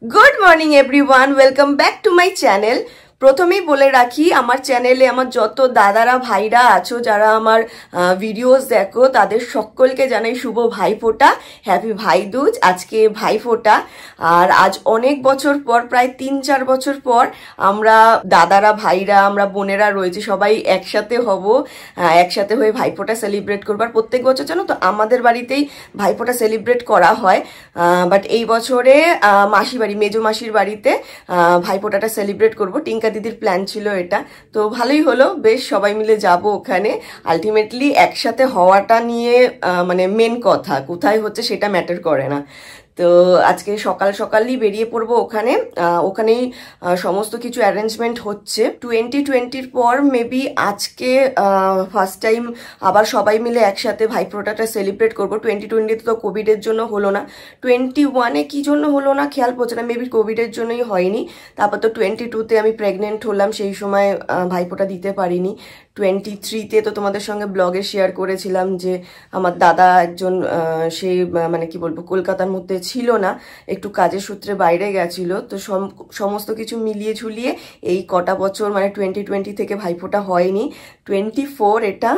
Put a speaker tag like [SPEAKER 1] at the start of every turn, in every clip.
[SPEAKER 1] Good morning everyone welcome back to my channel. প্রথমেই বলে রাখি আমার চ্যানেলে আমার যত দাদারা ভাইরা আছো যারা আমার ভিডিওস দেখো তাদের সকলকে জানাই শুভ ভাইফোঁটা, হ্যাপি ভাইদুজ। আজকে ভাইফোঁটা আর আজ অনেক বছর পর, প্রায় 3-4 বছর পর আমরা দাদারা ভাইরা আমরা বোনেরা রয়েছে সবাই একসাথে হব, একসাথে হয়ে ভাইফোঁটা সেলিব্রেট করবো। আর প্রত্যেক বছর জানো তো আমাদের বাড়িতেই ভাইফোঁটা সেলিব্রেট করা হয়, বাট এই বছরে মাসি বাড়ি মেজো মাসির বাড়িতে ভাইফোঁটাটা সেলিব্রেট করবো। টিঙ্কা দিদির প্ল্যান ছিল এটা, তো ভালোই হলো, বেশ সবাই মিলে যাব ওখানে। আলটিমেটলি একসাথে হওয়াটা নিয়ে মানে মেন কথা, কোথায় হচ্ছে সেটা ম্যাটার করে না। তো আজকে সকাল সকালই বেরিয়ে পড়বো ওখানে। ওখানেই সমস্ত কিছু অ্যারেঞ্জমেন্ট হচ্ছে। 2020-র পর মেবি আজকে ফার্স্ট টাইম আবার সবাই মিলে একসাথে ভাইফোঁটাটা সেলিব্রেট করবো। 2020-তে তো কোভিডের জন্য হলো না, 21-এ কি জন্য হলো না খেয়াল পড়ছে না, মেবি কোভিডের জন্যই হয়নি। তারপর তো 22-তে আমি প্রেগনেন্ট হলাম, সেই সময় ভাইফোঁটা দিতে পারিনি। 23-তে তো তোমাদের সঙ্গে ব্লগে শেয়ার করেছিলাম যে আমার দাদা একজন সে মানে কি বলবো কলকাতার মধ্যে ছিল না, একটু কাজের সূত্রে বাইরে গেছিল। তো সমস্ত কিছু মিলিয়ে ঝুলিয়ে এই কটা বছর মানে 2020 থেকে ভাইফোঁটা হয়নি। 24 এটা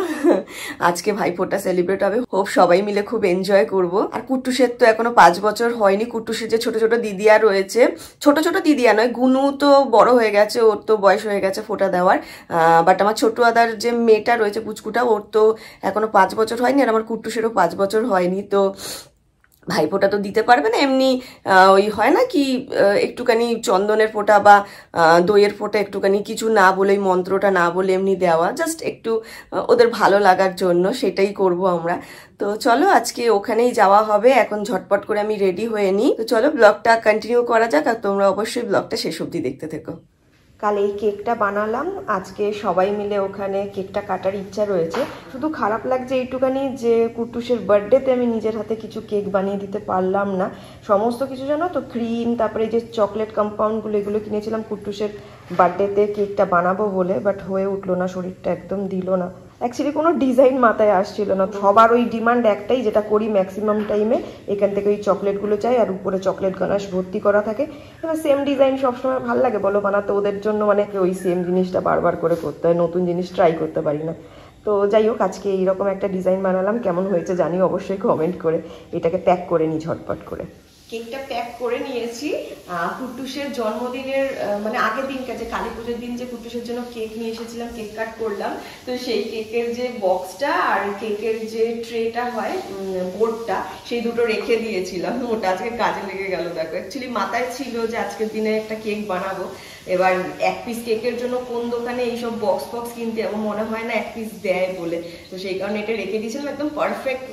[SPEAKER 1] আজকে ভাইফোঁটা সেলিব্রেট হবে, হোপ সবাই মিলে খুব এনজয় করব। আর কুট্টুসের তো এখনো 5 বছর হয়নি। কুট্টুসের যে ছোট ছোট দিদিয়া রয়েছে, ছোট ছোট দিদিয়া নয়, গুনু তো বড় হয়ে গেছে, ওর তো বয়স হয়ে গেছে ফোঁটা দেওয়ার, বাট আমার ছোট আদার যে মেয়েটা রয়েছে পুচকুটা, ওর তো এখনো 5 বছর হয়নি, আর আমার কুট্টুসেরও 5 বছর হয়নি। তো ভাইফোঁটা তো দিতে পারবে না, এমনি ওই হয় না কি একটুখানি চন্দনের ফোঁটা বা দইয়ের ফোঁটা একটুখানি কিছু না বলে, মন্ত্রটা না বলে এমনি দেওয়া, জাস্ট একটু ওদের ভালো লাগার জন্য, সেটাই করব আমরা। তো চলো আজকে ওখানেই যাওয়া হবে। এখন ঝটপট করে আমি রেডি হয়ে নিই। তো চলো ব্লগটা কন্টিনিউ করা যাক, আর তোমরা অবশ্যই ব্লগটা শেষ অবধি দেখতে থেকো। কাল এই কেকটা বানালাম, আজকে সবাই মিলে ওখানে কেকটা কাটার ইচ্ছা রয়েছে। শুধু খারাপ লাগছে এইটুখানি যে কুট্টুসের বার্থডেতে আমি নিজের হাতে কিছু কেক বানিয়ে দিতে পারলাম না। সমস্ত কিছু জানো তো, ক্রিম, তারপরে যে চকলেট কম্পাউন্ডগুলো, এগুলো কিনেছিলাম কুট্টুসের বার্থডেতে কেকটা বানাবো বলে, বাট হয়ে উঠলো না, শরীরটা একদম দিল না। অ্যাকচুয়ালি কোনো ডিজাইন মাথায় আসছিল না, সবার ওই ডিমান্ড একটাই, যেটা করি ম্যাক্সিমাম টাইমে, এখান থেকে ওই চকলেটগুলো চাই আর উপরে চকলেট গানাশ ভর্তি করা থাকে। এবার সেম ডিজাইন সবসময় ভালো লাগে বলো বানাতে, ওদের জন্য মানে ওই সেম জিনিসটা বারবার করে করতে হয়, নতুন জিনিস ট্রাই করতে পারি না। তো যাই হোক, আজকে এইরকম একটা ডিজাইন বানালাম, কেমন হয়েছে জানিও অবশ্যই কমেন্ট করে। এটাকে প্যাক করে নিই ঝটপট করে। কেকটা প্যাক করে নিয়েছি। কুট্টুসের জন্মদিনের মানে আগের দিন, যে কালী পুজোর দিন যে কুট্টুসের জন্য কেক নিয়ে এসেছিলাম, কেক কাট করলাম, তো সেই কেকের যে বক্সটা আর কেকের যে ট্রেটা হয়, বোর্ডটা, সেই দুটো রেখে দিয়েছিলাম। ওটা আজকে কাজে লেগে গেল। দেখো অ্যাকচুয়ালি মাথায় ছিল যে আজকের দিনে একটা কেক বানাবো, এবার 1 পিস কেকের জন্য কোন দোকানে এইসব বক্স কিনতে আমার মনে হয় না 1 পিস দেয় বলে, তো সেই কারণে এটা রেখে দিয়েছিলাম। একদম পারফেক্ট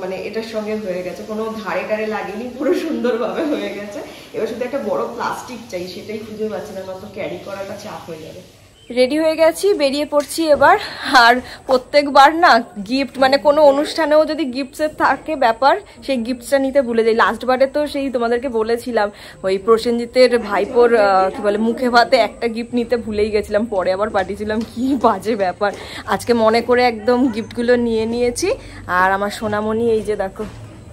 [SPEAKER 1] মানে এটার সঙ্গে হয়ে গেছে, কোনো ধারে টারে লাগেনি, পুরো সুন্দরভাবে হয়ে গেছে। এবার শুধু একটা বড় প্লাস্টিক চাই, সেটাই খুঁজে পাচ্ছি না, নয়তো ক্যারি করাটা চাপ হয়ে যাবে। রেডি হয়ে গেছি, বেরিয়ে পড়ছি এবার। আর প্রত্যেকবার না গিফট মানে কোনো অনুষ্ঠানেও যদি গিফটসের থাকে ব্যাপার, সেই গিফটসটা নিতে ভুলে যাই। লাস্টবারে তো সেই তোমাদেরকে বলেছিলাম ওই প্রসেনজিতের ভাইপোর কি বলে মুখে ভাতে একটা গিফট নিতে ভুলেই গেছিলাম, পরে আবার পাঠিয়েছিলাম, কি বাজে ব্যাপার। আজকে মনে করে একদম গিফটগুলো নিয়ে নিয়েছি। আর আমার সোনামণি এই যে দেখো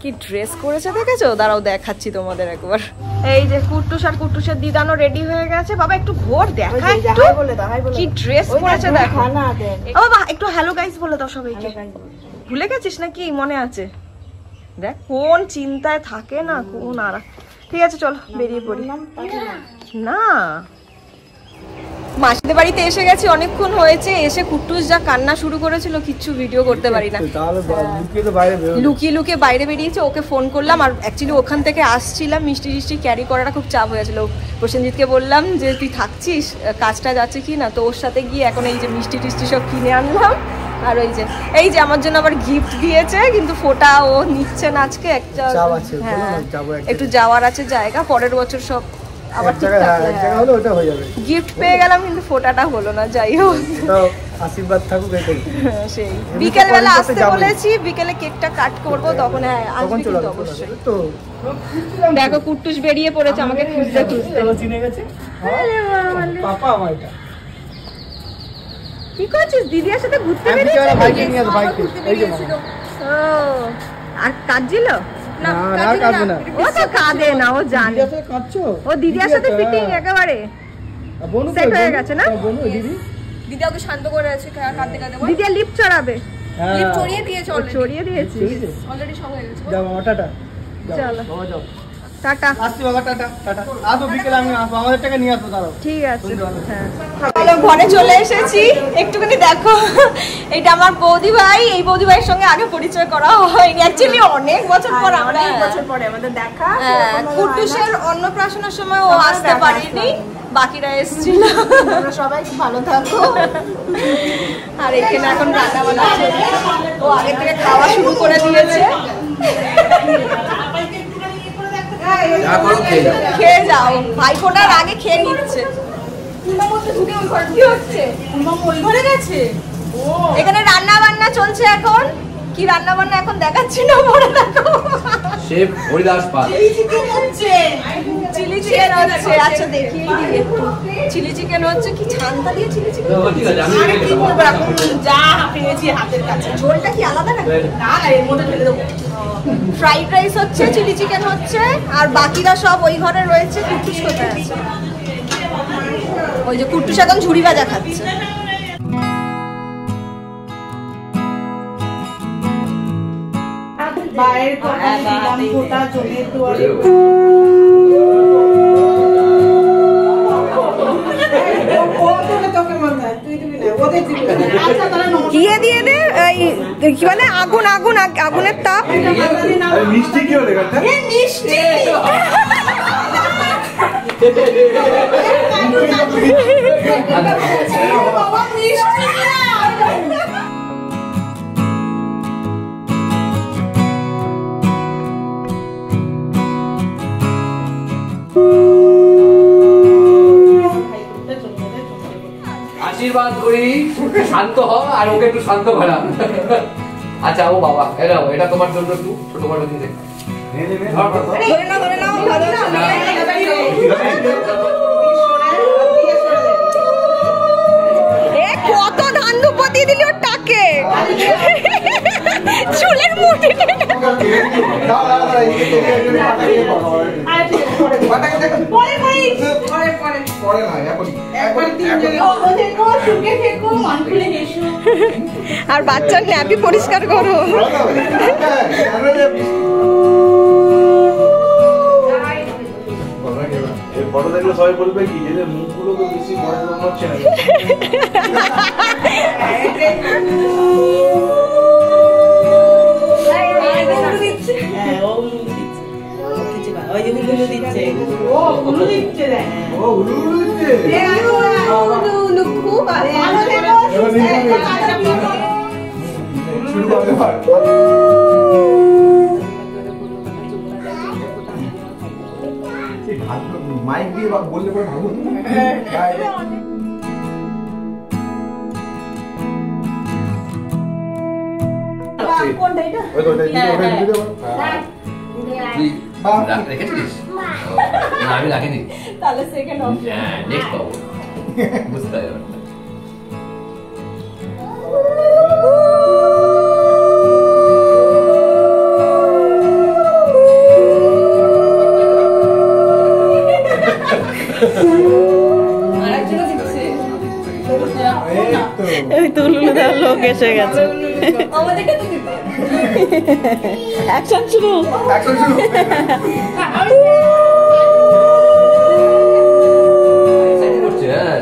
[SPEAKER 1] কি ড্রেস করেছে, দেখেছো? দাঁড়াও দেখাচ্ছি তোমাদের একবার। এই যে কুট্টুস আর কুট্টুসের দিদানো রেডি হয়ে গেছে। বাবা একটু ঘোর, দেখা কি ড্রেস করেছে দেখো। বাবা একটু হ্যালো গাইস বলে দাও সবাইকে। ভুলে গেছিস নাকি? মনে আছে? দেখ কোন চিন্তায় থাকে না, কোন আর। ঠিক আছে চলো বেরিয়ে পড়ি। না মাসিদের বাড়িতে এসে গেছি, অনেকক্ষণ হয়েছে। এসে কুট্টুস যা কান্না শুরু করেছিল, কিচ্ছু ভিডিও করতে পারি না, লুকিয়ে লুকিয়ে বাইরে বেরিয়েছে। ওকে ফোন করলাম, আর অ্যাকচুয়ালি ওখান থেকে আসছিলাম, মিষ্টি টিষ্টি ক্যারি করাটা খুব চাপ হয়েছিল। প্রসেনজিৎকে বললাম যে তুই থাকছিস, কাজটা যাচ্ছে কি না, তো ওর সাথে গিয়ে এখন এই যে মিষ্টি টিষ্টি সব কিনে আনলাম। আর এই যে আমার জন্য আবার গিফট দিয়েছে, কিন্তু ফোঁটা ও নিচ্ছে না আজকে, একটা হ্যাঁ একটু যাওয়ার আছে জায়গা, পরের বছর সব আবার গিফট পেয়ে গেলাম, কিন্তু ফোঁটাটা হলো না। যাই হোক
[SPEAKER 2] আশীর্বাদ থাকুক এটাই।
[SPEAKER 1] সেই বিকেল বেলা আসতে বলেছি, বিকেলে কেকটা কাট করবো, তখন হ্যাঁ আসবি কিন্তু অবশ্যই। তো দেখো কুট্টুস বেরিয়ে পড়েছে আমাকে খুঁজতে খুঁজতে।
[SPEAKER 2] চিনে গেছে পাপা আমার এটা।
[SPEAKER 1] কি করছিস? দিদির সাথে ঘুরতে বেরিয়েছিস?
[SPEAKER 2] বাইকে নিয়ে আস, বাইকে এই যে
[SPEAKER 1] ও আর কাজ ছিল।
[SPEAKER 2] না আর কাঁদবে না।
[SPEAKER 3] ও তো কাঁদে না, ও জানে।
[SPEAKER 2] দিদির সাথে কাঁদছো?
[SPEAKER 3] ও দিদির সাথে ফিটিং একেবারে
[SPEAKER 2] বনু
[SPEAKER 3] সেট হয়ে গেছে না?
[SPEAKER 2] বনু দিদি
[SPEAKER 4] দিদি ওকে শান্ত করে আছে, কাঁদতে কাঁদতে
[SPEAKER 3] দিদি লিপ চড়াবে।
[SPEAKER 4] লিপ চড়িয়ে দিয়েছে,
[SPEAKER 3] চড়িয়ে দিয়েছি
[SPEAKER 4] অলরেডি সব হয়ে গেছে।
[SPEAKER 2] যাও মামা, টাটা।
[SPEAKER 3] চলো
[SPEAKER 2] বাবা যাও।
[SPEAKER 3] টাটা।
[SPEAKER 2] আসছি বাবা, টাটা টাটা। আসবো বিকেলে, আমি আসবো, আমাদের টাকা নিয়ে আসবো তারাও।
[SPEAKER 3] ঠিক আছে, হ্যাঁ।
[SPEAKER 1] চলো ঘরে চলে এসেছি, একটুখানি দেখো এটা আমার বৌদি ভাই। এই বৌদি ভাইয়ের সঙ্গে আগে পরিচয় করা হয়নি, অ্যাকচুয়ালি অনেক বছর পর আমরা
[SPEAKER 3] পরে আমাদের দেখা।
[SPEAKER 1] কুটুসের অন্নপ্রাশনের সময় ও আসতে পারেনি, বাকিরা এসেছিল।
[SPEAKER 3] সবাই ভালো থাকো।
[SPEAKER 1] আর এখানে এখন রান্না বান্না চলছে, ও আগে থেকে খাওয়া শুরু করে দিয়েছে। খেয়ে যাও, ভাইফোঁটার আগে খেয়ে নিচ্ছে। এখানে রান্না বান্না চলছে এখন। কি রান্না বান্না এখন দেখাচ্ছি না, পরে দেখো।
[SPEAKER 5] শেফ হরিদাস পাল।
[SPEAKER 1] চিলি চিকেন হচ্ছে। আচ্ছা দেখিয়ে দিই একটু। চিলি চিকেন হচ্ছে, কি ছান্তা দিয়ে চিলি চিকেন।
[SPEAKER 5] ঠিক আছে, আমি
[SPEAKER 1] কি বলবো এখন, যা পেয়েছি হাতের কাছে। ঝোলটা কি আলাদা না? না না, এর মধ্যে ঢেলে দেবো। ফ্রাইড রাইস হচ্ছে, চিলি চিকেন হচ্ছে, আর বাকিরা সব ওই ঘরে রয়েছে। কুটুস কোথায় আছে? ওই যে কুটুস এখন ঝুড়ি ভাজা খাচ্ছে।
[SPEAKER 6] বাইরে দিলাম গোটা জলের দুয়ারে।
[SPEAKER 3] গিয়ে দিয়ে দে, কি বলে আগুন আগুন আগুনের তাপ।
[SPEAKER 5] মিষ্টি কি হলে কথা?
[SPEAKER 1] মিষ্টি
[SPEAKER 5] আশীর্বাদ করি, শান্ত হ আর ওকে একটু শান্ত করা। আচ্ছা ও বাবা, এটা তোমার জন্য একটু ছোট বড় দিন।
[SPEAKER 3] কত ধান দুপো দিয়ে দিলি ওর টাকে, চুলের মুঠি। আর বাচ্চার ন্যাপি পরিষ্কার করো।
[SPEAKER 7] ফটো দেখলে সবাই বলবে কি যে মুখগুলো তো বেশি বয়স মনে হচ্ছে না। মাইক দিয়ে বললে পরে ভাবো
[SPEAKER 5] রেখেছিস? আমি রাখিনি।
[SPEAKER 1] তাহলে সেকেন্ড
[SPEAKER 5] নেক্সট পাবো, বুঝতে পারবে।
[SPEAKER 3] লোক এসে গেছে। অ্যাকশন শুরু।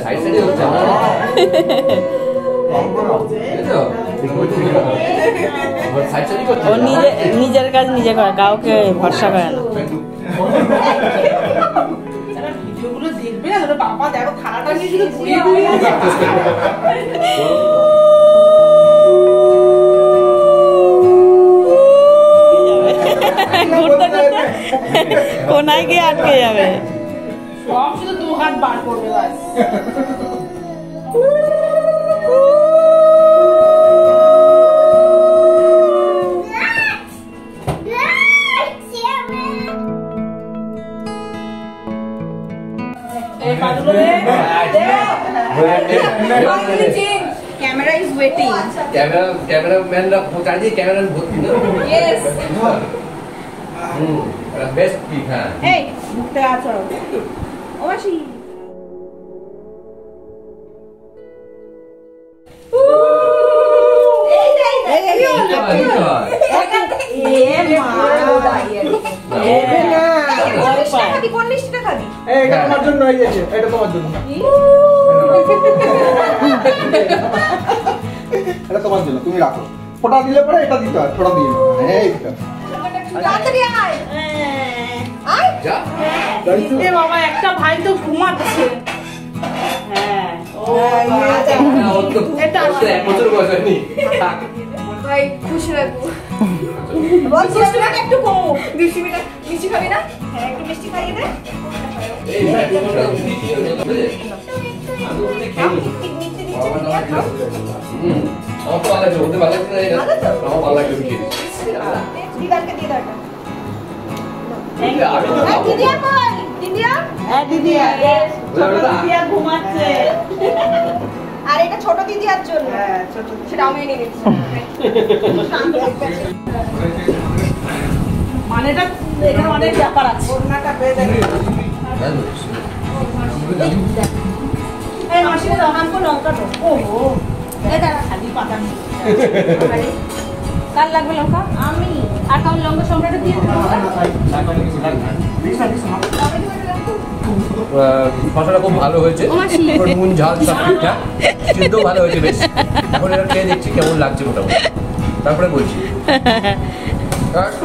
[SPEAKER 5] সাইড সাইডে হচ্ছে
[SPEAKER 8] ও নিজের কাজ নিজে করে, কাউকে ভরসা করে না।
[SPEAKER 6] ভিডিওগুলো দেখবে না, বাবা দেখো খানাটা নিয়ে শুধু ঘুরিয়ে ঘুরিয়ে
[SPEAKER 8] ঘুরতে ঘুরতে কোনায় গিয়ে আটকে যাবে।
[SPEAKER 6] সব শুধু দু হাত বার করবে বাস।
[SPEAKER 1] Camera is waiting.
[SPEAKER 5] Cameraman ra phocha diye camera bhoti na.
[SPEAKER 1] Yes.
[SPEAKER 5] এটা বেস্ট পিক। হ্যাঁ
[SPEAKER 6] এই মুখতে আছো ও মাসি
[SPEAKER 2] এটা তোমার জন্য এই যে এটা তোমার জন্য এটা তোমার জন্য তুমি রাখো ফোঁটা দিলে পরে এটা দিতে হয় ফোঁটা দিয়ে এই দিতে
[SPEAKER 6] এ বাবা একটা ভাই তো ঘুমাচ্ছে হ্যাঁ
[SPEAKER 5] এটা 1 বছর বয়স হয়নি।
[SPEAKER 4] ভাই খুশি রাখবো।
[SPEAKER 3] একটু কম
[SPEAKER 4] মিষ্টি খাবি না?
[SPEAKER 3] হ্যাঁ একটু মিষ্টি খাইয়ে দে দিদাকে দিয়ে দাও
[SPEAKER 6] ঘুমাচ্ছে
[SPEAKER 3] আর এটা ছোট দিদিয়ার জন্য
[SPEAKER 4] সেটা আমি নিয়ে নিচ্ছি।
[SPEAKER 6] মানে এটা অনেক ব্যাপার আছে এই মাসি দাও আমাকে লঙ্কা দাও ওহো এই দাঁড়া খালি পাতা নেই
[SPEAKER 4] কার লাগবে লঙ্কা?
[SPEAKER 6] আমি
[SPEAKER 4] আর কাউন লঙ্কা সম্রাটে দিয়ে দেবো।
[SPEAKER 5] মশলাটা খুব ভালো হয়েছে, নুন ঝাল সব ঠিকঠাক, সিদ্ধ ভালো হয়েছে বেশ। এখন এবার খেয়ে দেখছি কেমন লাগছে মোটামুটি, তারপরে বলছি।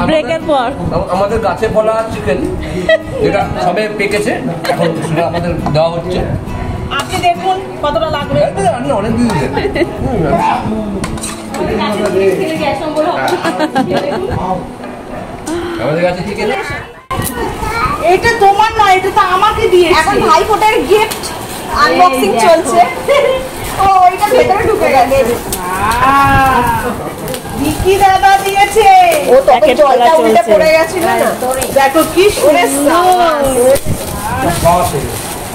[SPEAKER 8] ব্রেকের পর
[SPEAKER 5] আমাদের গাছে ফলা চিকেন যেটা সবে পেকেছে, এখন সেটা আমাদের দেওয়া হচ্ছে।
[SPEAKER 6] আপনি দেখুন কতটা লাগবে।
[SPEAKER 5] অনেক দিন আমাদের কাছে চিকেন,
[SPEAKER 6] এটা তোমার নয়, এটা তো আমাকে দিয়েছে।
[SPEAKER 3] এখন ভাইফোঁটার গিফট আনবক্সিং চলছে। ও এটা ভেতরে ঢুকে গেছে।
[SPEAKER 6] ভিকি দাদা দিয়েছে।
[SPEAKER 3] ও তো জলটা উল্টে পড়ে গেছিল না।
[SPEAKER 6] দেখো কি সুন্দর।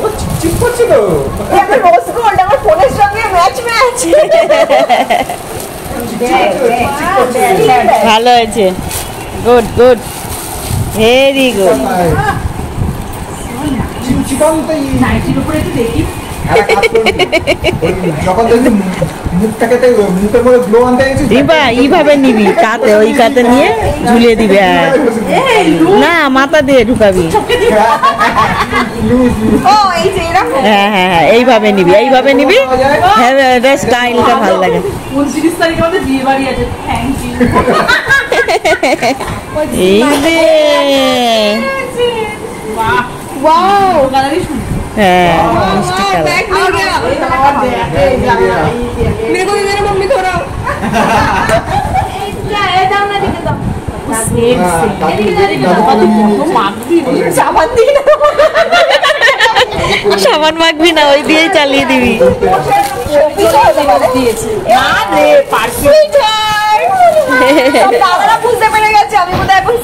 [SPEAKER 2] ও চিপ করছে তো।
[SPEAKER 3] এটা রোজ গোল্ড আমার ফোনের সঙ্গে ম্যাচ ম্যাচ।
[SPEAKER 8] ভালো হয়েছে, গুড গুড, ভেরি গুড।
[SPEAKER 2] চিপচিপানটাই
[SPEAKER 6] নাইটির উপরে একটু দেখি।
[SPEAKER 2] যখন দেখি মুখটাকে মুখের মধ্যে গ্লো আনতে গেছি,
[SPEAKER 8] এইভাবে নিবি, কাতে ওই কাতে নিয়ে ঝুলিয়ে দিবি। না, মাথা দিয়ে ঢুকাবি।
[SPEAKER 3] ও এই যে এরকম।
[SPEAKER 8] হ্যাঁ হ্যাঁ হ্যাঁ, এইভাবে নিবি, এইভাবে নিবি। হ্যাঁ, এটা স্টাইলটা ভালো লাগে।
[SPEAKER 6] 29 তারিখে আমাদের বিয়ে বাড়ি আছে। Thank you.
[SPEAKER 8] এই রে,
[SPEAKER 6] বাহ,
[SPEAKER 3] ওয়াও
[SPEAKER 6] কালারই সুন্দর।
[SPEAKER 8] হ্যাঁ, মিষ্টি কালার।
[SPEAKER 3] मेरे को मेरे मम्मी थोड़ा
[SPEAKER 8] সাবান মাখবি না, ওই দিয়েই চালিয়ে দিবি।
[SPEAKER 3] দাদারা বুঝতে পেরে গেছে আমি বোধহয় এখন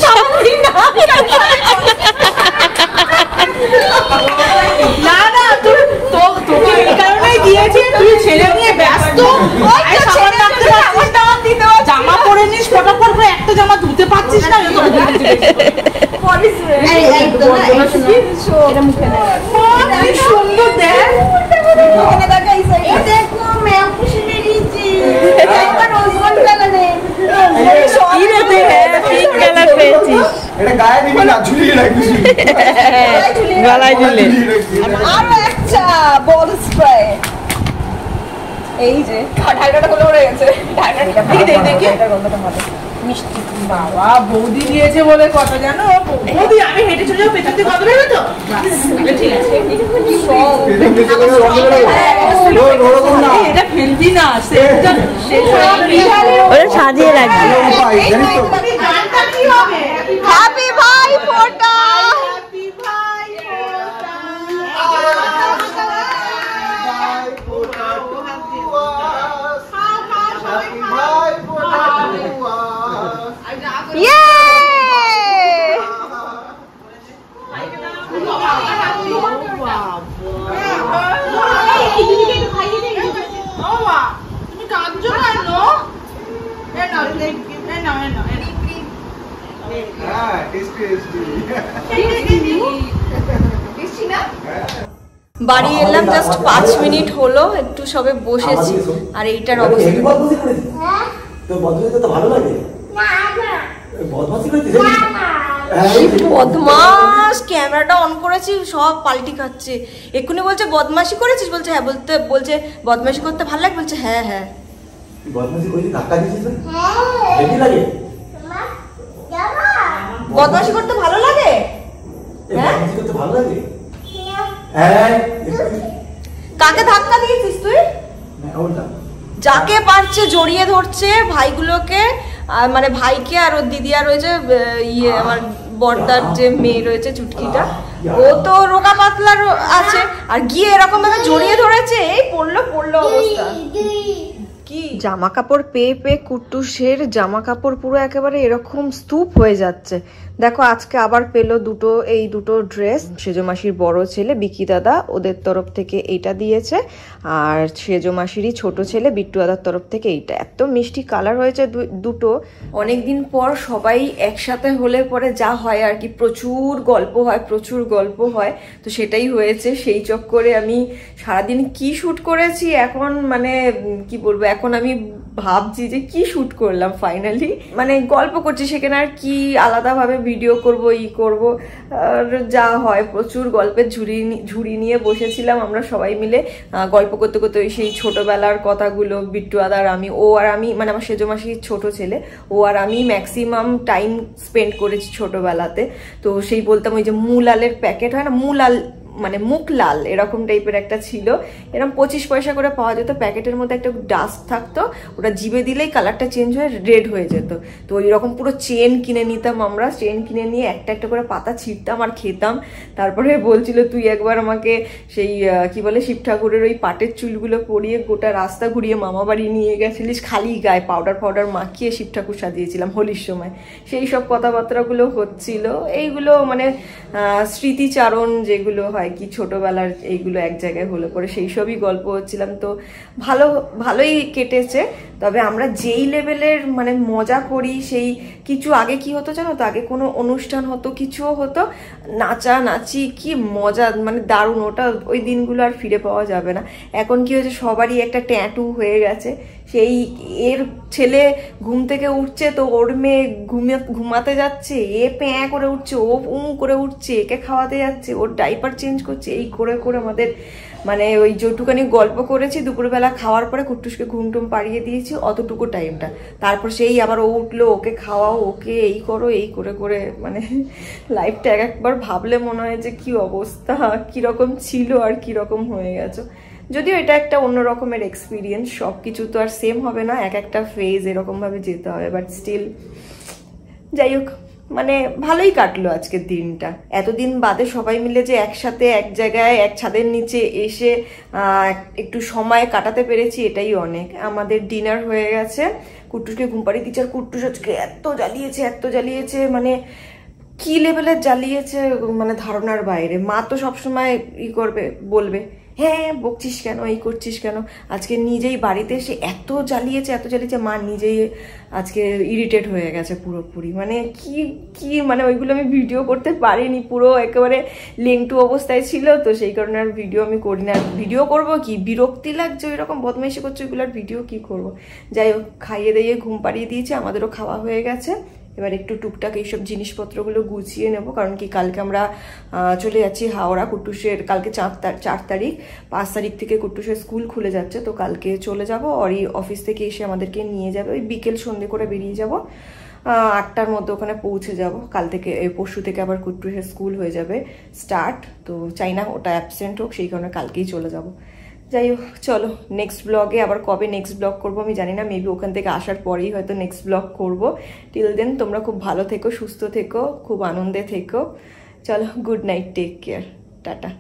[SPEAKER 3] সাবান দিই না।
[SPEAKER 6] না না, তোকে এই কারণেই দিয়েছি, তুই ছেলে নিয়ে ব্যস্ত। জামা পরে নিস ফটাফট করে, একটা জামা ধুতে পারছিস না। সুন্দর দেখ,
[SPEAKER 8] পিঙ্ক কালার পেয়েছিস,
[SPEAKER 2] এটা গায়ে দিবি না, ঝুলিয়ে রাখবি।
[SPEAKER 8] গলায় ঝুলে।
[SPEAKER 3] আরো একটা বল স্প্রে। এই যে ঢাকাটা খুলে পড়ে গেছে।
[SPEAKER 6] মিষ্টি বাবা বৌদি দিয়েছে বলে কথা, জানো বৌদি আমি হেঁটে চলে যাবো, পেছন দিয়ে কথা বেরোবে তো। ঠিক আছে, এটা ফেলবি না,
[SPEAKER 8] ওটা সাজিয়ে রাখবি।
[SPEAKER 6] গানটা কি হবে?
[SPEAKER 3] হ্যাপি ভাই ফোটা।
[SPEAKER 6] তুমি কাঁদছো কেন?
[SPEAKER 2] হ্যাঁ টেস্টি
[SPEAKER 4] টেস্টি না?
[SPEAKER 1] বাড়ি এলাম জাস্ট 5 মিনিট হলো, একটু সবে বসেছি আর এইটার অবস্থা। বদমাস, ক্যামেরাটা অন করেছি সব পাল্টি খাচ্ছে। এক্ষুনি বলছে বদমাশি করেছিস, বলছে হ্যাঁ, বলছে বদমাশি করতে ভালো লাগে, বলছে হ্যাঁ হ্যাঁ। বদমাশি করতে ভালো লাগে? হ্যাঁ। কাকে ধাক্কা দিয়েছিস তুই? যাকে পারছে জড়িয়ে ধরছে ভাইগুলোকে, মানে ভাইকে আর ওর দিদি আর রয়েছে আমার বড়দার যে মেয়ে রয়েছে চুটকিটা, ও তো রোগা পাতলার আছে, আর গিয়ে এরকম ভাবে জড়িয়ে ধরেছে, এই পড়লো অবস্থা। কি জামা কাপড় পেয়ে পেয়ে কুট্টুসের জামা কাপড় পুরো একেবারে এরকম স্তূপ হয়ে যাচ্ছে। দেখো আজকে আবার পেলো এই দুটো ড্রেস। সেজো মাসির বড় ছেলে বিকি দাদা ওদের তরফ থেকে এইটা দিয়েছে, আর সেজো মাসিরই ছোট ছেলে বিট্টু দাদার তরফ থেকে এইটা। এত মিষ্টি কালার হয়েছে দুটো। অনেকদিন পর সবাই একসাথে হলে পরে যা হয় আর কি, প্রচুর গল্প হয়, তো সেটাই হয়েছে। সেই চক্করে আমি সারাদিন কি শুট করেছি এখন, মানে কি বলবো, এখন আমি ভাবছি যে কি শুট করলাম ফাইনালি, মানে গল্প করছি সেখানে আর কি আলাদাভাবে ভিডিও করব করব, আর যা হয় প্রচুর গল্পের ঝুড়ি নিয়ে বসেছিলাম আমরা সবাই মিলে গল্প করতে করতে। ওই সেই ছোটবেলার কথাগুলো, বিট্টু আদার আমি, ও আর আমি, মানে আমার সেজো মাসির ছোট ছেলে, ও আর আমি ম্যাক্সিমাম টাইম স্পেন্ড করেছি ছোটবেলাতে। তো সেই বলতাম ওই যে মুলালের প্যাকেট হয় না, মুলাল মানে মুখ লাল এরকম টাইপের একটা ছিল, এরকম 25 পয়সা করে পাওয়া যেত, প্যাকেটের মধ্যে একটা ডাস্ট থাকতো, ওটা জিভে দিলেই কালারটা চেঞ্জ হয়ে রেড হয়ে যেত। তো ওইরকম পুরো চেন কিনে নিতাম আমরা, চেন কিনে নিয়ে একটা একটা করে পাতা ছিঁড়তাম আর খেতাম। তারপরে বলছিল তুই একবার আমাকে সেই কি বলে শিব ঠাকুরের ওই পাটের চুলগুলো পরিয়ে গোটা রাস্তা ঘুরিয়ে মামা বাড়ি নিয়ে গেছিলিস, খালি গায়ে পাউডার মাখিয়ে শিব ঠাকুর সাজিয়েছিলাম হোলির সময়। সেই সব কথাবার্তাগুলো হচ্ছিল, এইগুলো মানে স্মৃতিচারণ যেগুলো হয় কি ছোটবেলার, এইগুলো এক জায়গায় হলো পরে সেই সবই গল্প হচ্ছিলাম। তো ভালোই কেটেছে। তবে আমরা যেই লেভেলের মানে মজা করি, সেই কিছু আগে কি হতো জানো তো, আগে কোনো অনুষ্ঠান হতো, কিছুও হতো, নাচি কি মজা, মানে দারুণ। ওটা ওই দিনগুলো আর ফিরে পাওয়া যাবে না। এখন কি হয়েছে, সবারই একটা ট্যাটু হয়ে গেছে। সেই এর ছেলে ঘুম থেকে উঠছে তো ওর মেয়ে ঘুমাতে যাচ্ছে, এ প্যাঁ করে উঠছে, ও করে উঠছে, একে খাওয়াতে যাচ্ছে, ওর ডাইপার চেঞ্জ করছে, এই করে আমাদের মানে ওই যেটুকানি গল্প করেছি দুপুরবেলা খাওয়ার পরে কুট্টুসকে ঘুমটুম পাড়িয়ে দিয়েছি, অতটুকু টাইমটা। তারপর সেই আবার ও উঠলো, ওকে খাওয়াও, ওকে এই করো, এই করে মানে লাইফটা একবার ভাবলে মনে হয় যে কি অবস্থা, কিরকম ছিল আর কিরকম হয়ে গেছে। যদিও এটা একটা অন্য রকমের এক্সপিরিয়েন্স, সব কিছু তো আর সেম হবে না, একটা ফেজ এরকমভাবে যেতে হবে, বাট স্টিল যাই হোক, মানে ভালোই কাটলো আজকের দিনটা। এতদিন বাদে সবাই মিলে যে একসাথে এক জায়গায় এক ছাদের নিচে এসে একটু সময় কাটাতে পেরেছি, এটাই অনেক। আমাদের ডিনার হয়ে গেছে, কুট্টুসকে ঘুম পাড়িয়ে দিচ্ছে, আর কুট্টুস আজকে এত জ্বালিয়েছে মানে কি লেভেলের জ্বালিয়েছে মানে ধারণার বাইরে। মা তো সবসময় বলবে হ্যাঁ বকছিস কেন, এই করছিস কেন, আজকে নিজেই বাড়িতে এসে এত জ্বালিয়েছে, মা নিজেই আজকে ইরিটেট হয়ে গেছে পুরোপুরি। মানে কি মানে ওইগুলো আমি ভিডিও করতে পারিনি, পুরো একেবারে লেংটু অবস্থায় ছিল, তো সেই কারণে আর ভিডিও আমি করি না। ভিডিও করবো কি, বিরক্তি লাগছে, ওইরকম বদমাইশি করছে, ওইগুলো আর ভিডিও কি করব। যাই হোক, খাইয়ে দিয়ে ঘুম পাড়িয়ে দিয়েছে, আমাদেরও খাওয়া হয়ে গেছে। এবার একটু টুকটাক এইসব জিনিসপত্রগুলো গুছিয়ে নেব, কারণ কি কালকে আমরা চলে যাচ্ছি হাওড়া। কুট্টুসের কালকে 4 তারিখ, 5 তারিখ থেকে কুট্টুসের স্কুল খুলে যাচ্ছে, তো কালকে চলে যাব। অরি অফিস থেকে এসে আমাদেরকে নিয়ে যাবে, ওই বিকেল সন্ধ্যে করে বেরিয়ে যাব, 8টার মধ্যে ওখানে পৌঁছে যাব। কাল থেকে পরশু থেকে আবার কুট্টুসের স্কুল হয়ে যাবে স্টার্ট, তো চাই না ওটা অ্যাবসেন্ট হোক, সেই কারণে কালকেই চলে যাব। যাই হোক, চলো নেক্সট ব্লগে, আবার কবে নেক্সট ব্লগ করবো আমি জানি না, মেবি ওখান থেকে আসার পরেই হয়তো নেক্সট ব্লগ করবো। টিল দেন তোমরা খুব ভালো থেকো, সুস্থ থেকো, খুব আনন্দে থেকো। চলো, good night, take care, tata.